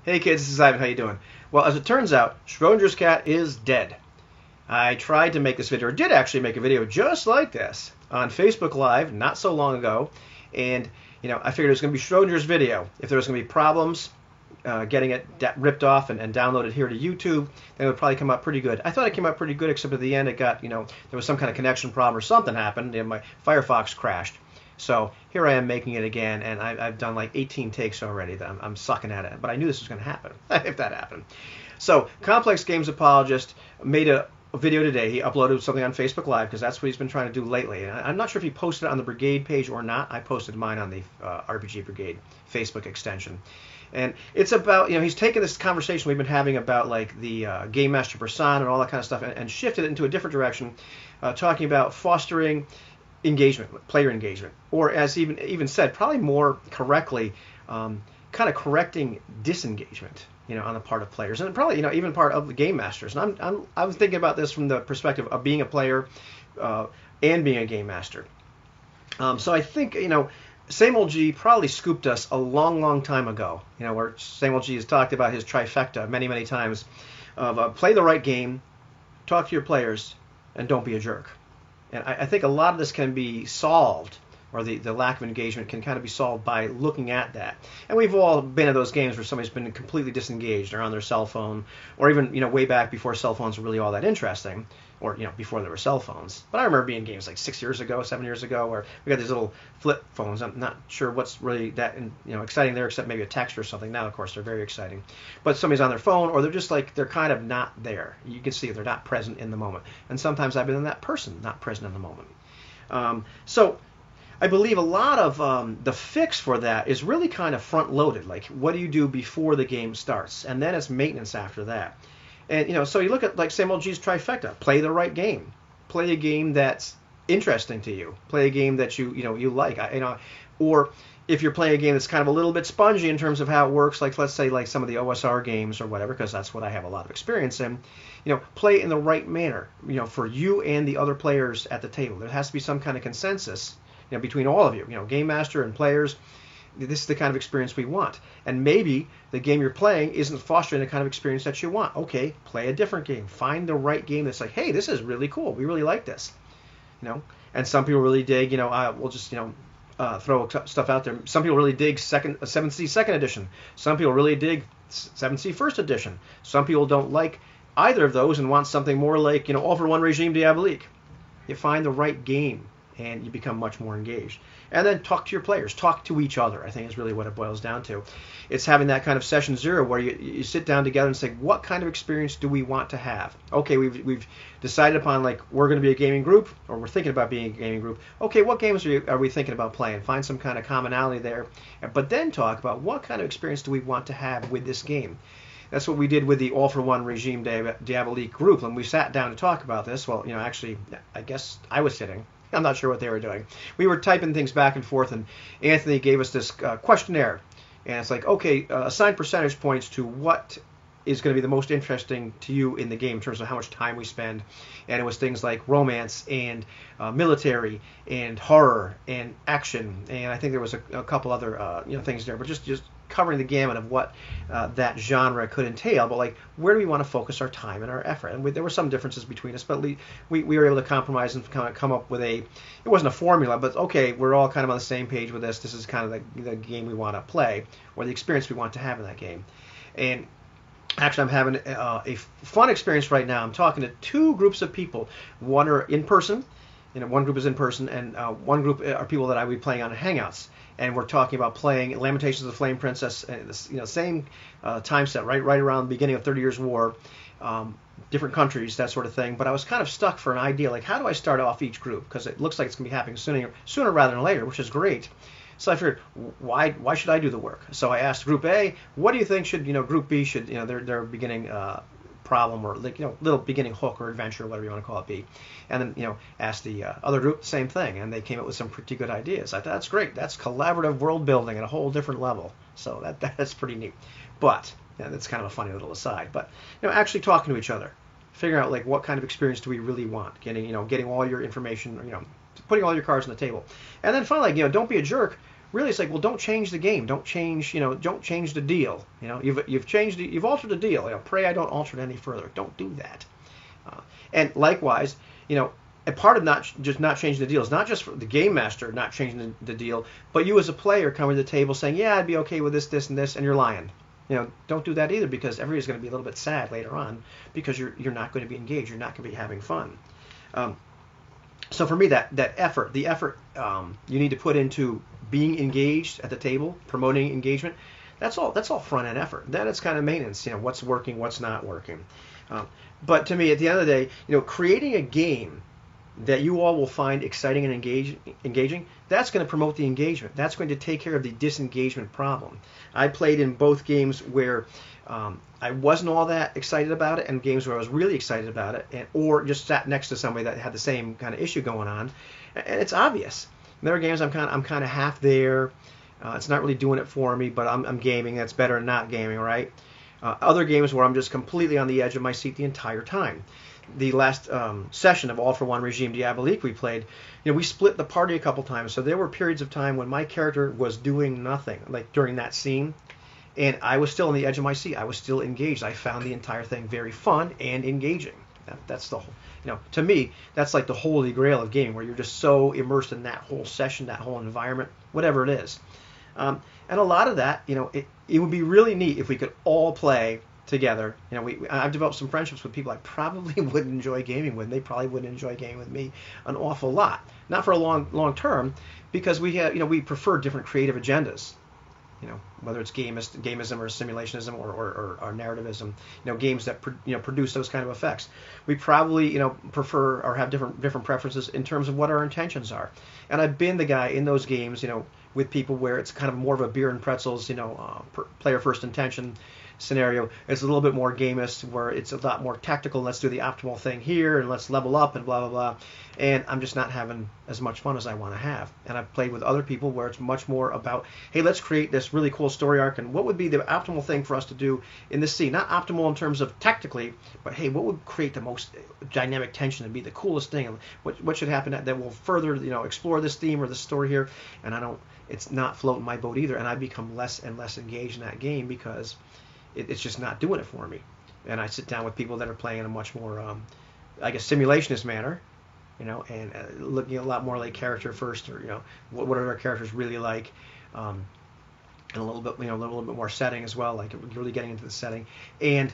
Hey kids, this is Ivan. How you doing? Well, as it turns out, Schrodinger's cat is dead. I tried to make this video, or did actually make a video just like this on Facebook Live not so long ago, and I figured it was going to be Schrodinger's video. If there was going to be problems getting it ripped off and downloaded here to YouTube, then it would probably come out pretty good. I thought it came out pretty good, except at the end it got, there was some kind of connection problem or something happened, and my Firefox crashed. So here I am making it again, and I've done like 18 takes already. That I'm sucking at it, but I knew this was going to happen if that happened. So Complex Games Apologist made a video today. He uploaded something on Facebook Live because that's what he's been trying to do lately. And I'm not sure if he posted it on the Brigade page or not. I posted mine on the RPG Brigade Facebook extension. And it's about, he's taken this conversation we've been having about like the Game Master persona and all that kind of stuff and shifted it into a different direction, talking about fostering engagement, player engagement, or as even said, probably more correctly, kind of correcting disengagement, on the part of players, and probably even part of the game masters. And I was thinking about this from the perspective of being a player and being a game master. So I think Same Old G probably scooped us a long time ago. Where Same Old G has talked about his trifecta many times of play the right game, talk to your players, and don't be a jerk. And I think a lot of this can be solved, or the lack of engagement can kind of be solved by looking at that. And we've all been at those games where somebody's been completely disengaged or on their cell phone, or even way back before cell phones were really all that interesting, or before there were cell phones. But I remember being games like 7 years ago, where we got these little flip phones. I'm not sure what's really that exciting there, except maybe a text or something. Now, of course, they're very exciting. But somebody's on their phone, or they're just like they're kind of not there. You can see they're not present in the moment. And sometimes I've been that person, not present in the moment. So I believe a lot of the fix for that is really kind of front-loaded. Like, what do you do before the game starts? And then it's maintenance after that. And, so you look at, like, Same Old G's trifecta. Play the right game. Play a game that's interesting to you. Play a game that you like. Or if you're playing a game that's kind of a little bit spongy in terms of how it works, like, let's say, like some of the OSR games or whatever, because that's what I have a lot of experience in, play in the right manner, for you and the other players at the table. There has to be some kind of consensus, between all of you, game master and players. This is the kind of experience we want. And maybe the game you're playing isn't fostering the kind of experience that you want. Okay, play a different game. Find the right game that's like, hey, this is really cool. We really like this. And some people really dig, we'll just, throw stuff out there. Some people really dig 7th C second edition. Some people really dig 7th C first edition. Some people don't like either of those and want something more like, All for One Regime Diabolique. You find the right game, and you become much more engaged. And then talk to your players. Talk to each other, I think, is really what it boils down to. It's having that kind of session zero where you sit down together and say, what kind of experience do we want to have? Okay, we've decided upon, like, we're going to be a gaming group, or we're thinking about being a gaming group. Okay, what games are we thinking about playing? Find some kind of commonality there. But then talk about what kind of experience do we want to have with this game. That's what we did with the All for One Regime Diabolique group. When we sat down to talk about this, well, actually, I guess I was sitting. I'm not sure what they were doing. We were typing things back and forth, and Anthony gave us this questionnaire. And it's like, okay, assign percentage points to what is going to be the most interesting to you in the game in terms of how much time we spend. And it was things like romance and military and horror and action. And I think there was a couple other things there, but just covering the gamut of what that genre could entail. But like, where do we want to focus our time and our effort? And there were some differences between us, but we were able to compromise and kind of come up with it wasn't a formula, but okay, we're all kind of on the same page with this. This is kind of the game we want to play, or the experience we want to have in that game. And actually, I'm having a fun experience right now. I'm talking to two groups of people. One are in person, one group is in person, and one group are people that I will be playing on Hangouts. And we're talking about playing Lamentations of the Flame Princess, same time set, right around the beginning of 30 Years' War, different countries, that sort of thing. But I was kind of stuck for an idea, like, how do I start off each group? Because it looks like it's going to be happening sooner rather than later, which is great. So I figured, why should I do the work? So I asked Group A, what do you think should, Group B should, their beginning problem, or little beginning hook or adventure, whatever you want to call it, be. And then asked the other group the same thing, and they came up with some pretty good ideas. I thought, that's great. That's collaborative world building at a whole different level. So that's pretty neat. But that's kind of a funny little aside. But actually talking to each other, figuring out like what kind of experience do we really want, getting all your information, putting all your cards on the table, and then finally, don't be a jerk. really it's like, well, don't change the game, don't change the deal. You've altered the deal. Pray I don't alter it any further. Don't do that. And likewise, a part of not changing the deal is not just for the game master not changing the deal, but you as a player coming to the table saying, yeah, I'd be okay with this, and this, and you're lying. Don't do that either, because everybody's going to be a little bit sad later on because you're not going to be engaged. You're not going to be having fun. So for me, the effort you need to put into being engaged at the table, promoting engagement, that's all front end effort. Then it's kind of maintenance. What's working, what's not working. But to me, at the end of the day, creating a game that you all will find exciting and engaging, that's going to promote the engagement. That's going to take care of the disengagement problem. I played in both games where I wasn't all that excited about it, and games where I was really excited about it, or just sat next to somebody that had the same kind of issue going on, and it's obvious. And there are games I'm kind of half there. It's not really doing it for me, but I'm gaming. That's better than not gaming, right? Other games where I'm just completely on the edge of my seat the entire time. The last session of All for One Regime Diabolique we played, we split the party a couple times, so there were periods of time when my character was doing nothing, like during that scene, and I was still on the edge of my seat. I was still engaged. I found the entire thing very fun and engaging. That's the whole, to me, that's like the holy grail of gaming, where you're just so immersed in that whole session, that whole environment, whatever it is. And a lot of that, it would be really neat if we could all play together. I've developed some friendships with people I probably wouldn't enjoy gaming with, and they probably wouldn't enjoy gaming with me an awful lot. Not for a long term, because we prefer different creative agendas. Whether it's gamism or simulationism or narrativism, games that produce those kind of effects. We probably prefer or have different preferences in terms of what our intentions are. And I've been the guy in those games, with people where it's kind of more of a beer and pretzels, player first intention scenario. It's a little bit more gamist, where it's a lot more tactical. Let's do the optimal thing here, and let's level up, and blah, blah, blah. And I'm just not having as much fun as I want to have. And I've played with other people where it's much more about, hey, let's create this really cool story arc, and what would be the optimal thing for us to do in this scene? Not optimal in terms of tactically, but hey, what would create the most dynamic tension and be the coolest thing? And what should happen that will further, explore this theme or this story here? And it's not floating my boat either. And I become less and less engaged in that game because it's just not doing it for me. And I sit down with people that are playing in a much more, simulationist manner, and looking a lot more like character first, or what are our characters really like, and a little bit more setting as well, like really getting into the setting. And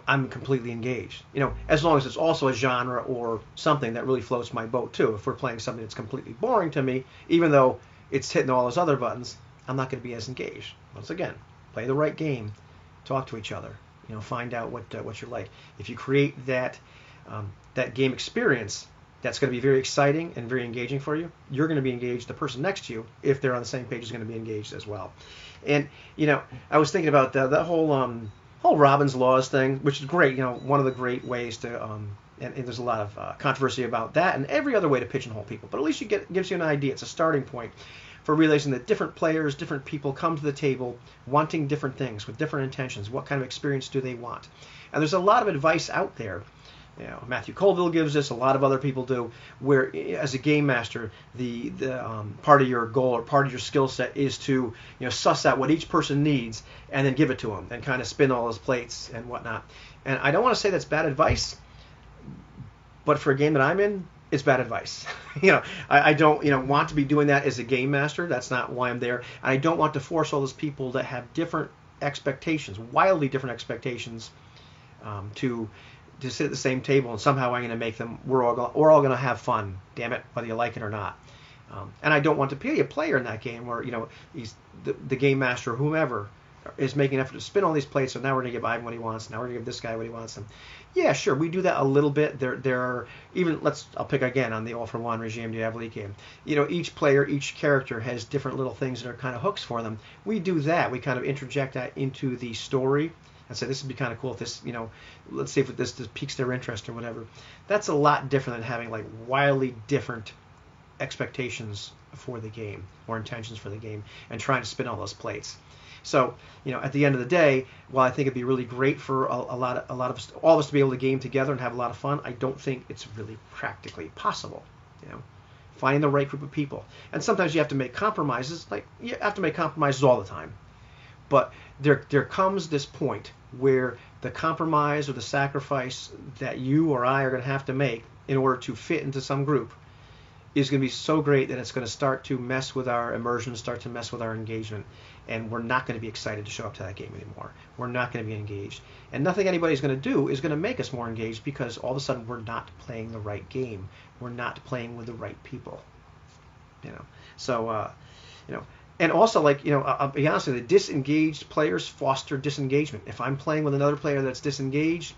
I'm completely engaged. As long as it's also a genre or something that really floats my boat too. If we're playing something that's completely boring to me, even though it's hitting all those other buttons, I'm not going to be as engaged. Once again, play the right game. Talk to each other, find out what you like. If you create that game experience, that's going to be very exciting and very engaging for you. You're going to be engaged. The person next to you, if they're on the same page, is going to be engaged as well. And I was thinking about that whole Robbins Laws thing, which is great. One of the great ways to and there's a lot of controversy about that and every other way to pigeonhole people. But at least gives you an idea. It's a starting point for realizing that different players, different people come to the table wanting different things with different intentions. What kind of experience do they want? And there's a lot of advice out there. Matthew Colville gives this, a lot of other people do, where as a game master, the part of your goal or part of your skill set is to suss out what each person needs and then give it to them and kind of spin all those plates and whatnot. And I don't want to say that's bad advice, but for a game that I'm in, it's bad advice. I don't want to be doing that as a game master. That's not why I'm there. And I don't want to force all those people that have different expectations, wildly different expectations, to sit at the same table, and somehow I'm going to make them, we're all going to have fun, damn it, whether you like it or not. And I don't want to be a player in that game where, he's the game master or whomever is making an effort to spin all these plates, so now we're going to give Ivan what he wants, now we're going to give this guy what he wants. And yeah, sure, we do that a little bit. There are even, I'll pick again on the All for One Regime Diabolique game. Each player, each character has different little things that are kind of hooks for them. We do that. We kind of interject that into the story and say, this would be kind of cool if this, let's see if this piques their interest or whatever. That's a lot different than having like wildly different expectations for the game or intentions for the game and trying to spin all those plates. So, at the end of the day, while I think it'd be really great for a lot of us, all of us to be able to game together and have a lot of fun, I don't think it's really practically possible. finding the right group of people. And sometimes you have to make compromises. Like, you have to make compromises all the time. But there comes this point where the compromise or the sacrifice that you or I are going to have to make in order to fit into some group is going to be so great that it's going to start to mess with our immersion, start to mess with our engagement, and we're not going to be excited to show up to that game anymore. We're not going to be engaged. And nothing anybody's going to do is going to make us more engaged, because all of a sudden we're not playing the right game. We're not playing with the right people. So, and also, like, I'll be honest with you, the disengaged players foster disengagement. If I'm playing with another player that's disengaged,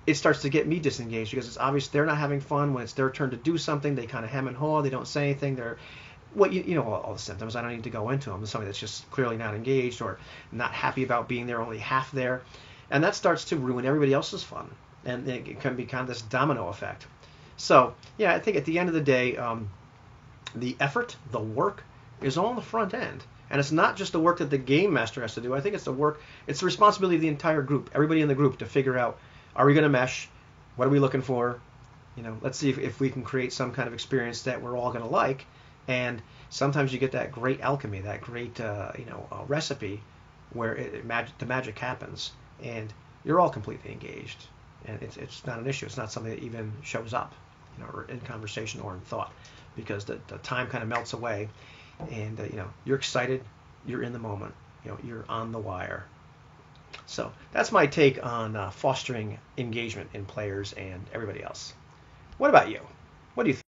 it starts to get me disengaged, because it's obvious they're not having fun. When it's their turn to do something, they kind of hem and haw. They don't say anything. They're all the symptoms. I don't need to go into them. There's somebody that's just clearly not engaged or not happy about being there, only half there, and that starts to ruin everybody else's fun, and it can be kind of this domino effect. So yeah, I think at the end of the day, the effort, the work, is all on the front end. And it's not just the work that the game master has to do. I think it's the responsibility of the entire group, everybody in the group, to figure out, are we going to mesh? What are we looking for? Let's see if we can create some kind of experience that we're all going to like. And sometimes you get that great alchemy, that great recipe where the magic happens, and you're all completely engaged. And it's not an issue. It's not something that even shows up, or in conversation or in thought, because the time kind of melts away, and you're excited, you're in the moment, you're on the wire. So that's my take on fostering engagement in players and everybody else. What about you? What do you think?